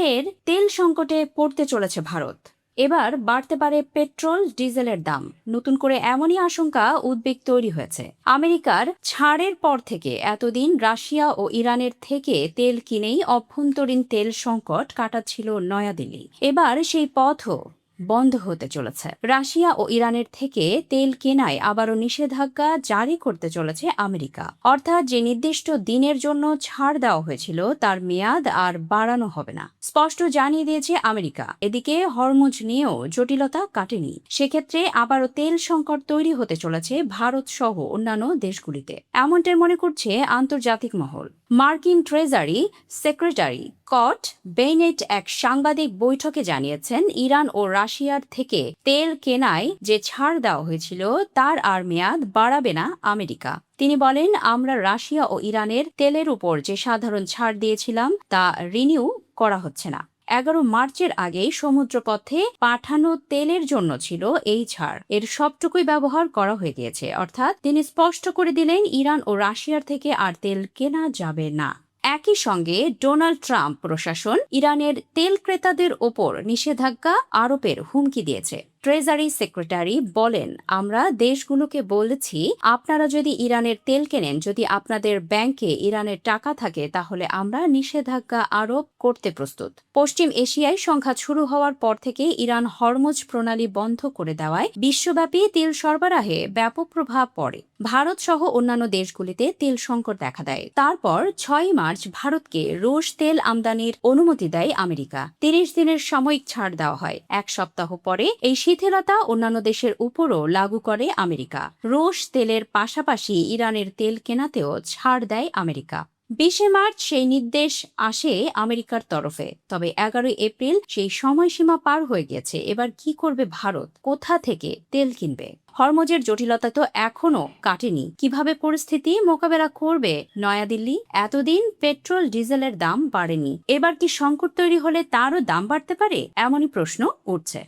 ফের তেল সংকটে পড়তে চলেছে ভারত। এবার বাড়তে পারে পেট্রোল ডিজেলের দাম। নতুন করে এমনই আশঙ্কা, উদ্বেগ তৈরি হয়েছে। আমেরিকার ছাড়ের পর থেকে এতদিন রাশিয়া ও ইরানের থেকে তেল কিনেই অভ্যন্তরীণ তেল সংকট কাটাচ্ছিল নয়াদিল্লি। এবার সেই পথও বন্ধ হতে চলেছে। রাশিয়া ও ইরানের থেকে তেল কেনায় আবারও নিষেধাজ্ঞা জারি করতে চলেছে আমেরিকা। অর্থাৎ যে নির্দিষ্ট দিনের জন্য ছাড় দেওয়া হয়েছিল তার মেয়াদ আর বাড়ানো হবে না, স্পষ্ট জানিয়ে দিয়েছে আমেরিকা। এদিকে হরমুজ নিয়েও জটিলতা কাটেনি। সেক্ষেত্রে আবারও তেল সংকট তৈরি হতে চলেছে ভারত সহ অন্যান্য দেশগুলিতে, এমনটাই মনে করছে আন্তর্জাতিক মহল। মার্কিন ট্রেজারি সেক্রেটারি স্কট বেনেট এক সাংবাদিক বৈঠকে জানিয়েছেন, ইরান ও রাশিয়ার থেকে তেল কেনায় যে ছাড় দেওয়া হয়েছিল তার আর মেয়াদ বাড়াবে না আমেরিকা। তিনি বলেন, আমরা রাশিয়া ও ইরানের তেলের উপর যে সাধারণ ছাড় দিয়েছিলাম তা রিনিউ করা হচ্ছে না। 11 মার্চের আগেই সমুদ্রপথে পাঠানো তেলের জন্য ছিল এই ছাড়, এর সবটুকুই ব্যবহার করা হয়ে গিয়েছে। অর্থাৎ তিনি স্পষ্ট করে দিলেন, ইরান ও রাশিয়ার থেকে আর তেল কেনা যাবে না। একই সঙ্গে ডোনাল্ড ট্রাম্প প্রশাসন ইরানের তেল ক্রেতাদের ওপর নিষেধাজ্ঞা আরোপের হুমকি দিয়েছে। ট্রেজারি সেক্রেটারি বলেন, আমরা দেশগুলোকে বলেছি, আপনারা যদি ইরানের তেল কেনেন, যদি আপনাদের ব্যাংকে ইরানের টাকা থাকে, তাহলে আমরা নিষেধাজ্ঞা আরোপ করতে প্রস্তুত। পশ্চিম এশিয়ায় সংঘাত শুরু হওয়ার পর থেকে ইরান হরমুজ প্রণালী বন্ধ করে দেওয়ায় বিশ্বব্যাপী তেল সরবরাহে ব্যাপক প্রভাব পড়ে। ভারত সহ অন্যান্য দেশগুলিতে তেল সংকট দেখা দেয়। তারপর 6 মার্চ ভারতকে রুশ তেল আমদানির অনুমতি দেয় আমেরিকা। 30 দিনের সাময়িক ছাড় দেওয়া হয়। এক সপ্তাহ পরে এই শিথিলতা অন্যান্য দেশের উপরও লাগু করে আমেরিকা। রুশ তেলের পাশাপাশি ইরানের তেল কেনাতেও ছাড় দেয় আমেরিকা। 20 মার্চ সেই নির্দেশ আসে আমেরিকার তরফে। তবে 11 এপ্রিল সেই সময়সীমা পার হয়ে গেছে। এবার কি করবে ভারত? কোথা থেকে তেল কিনবে? হরমুজের জটিলতা তো এখনো কাটেনি। কিভাবে পরিস্থিতি মোকাবেলা করবে নয়াদিল্লি? এতদিন পেট্রোল ডিজেলের দাম বাড়েনি, এবার কি সংকট তৈরি হলে তারও দাম বাড়তে পারে? এমনই প্রশ্ন উঠছে।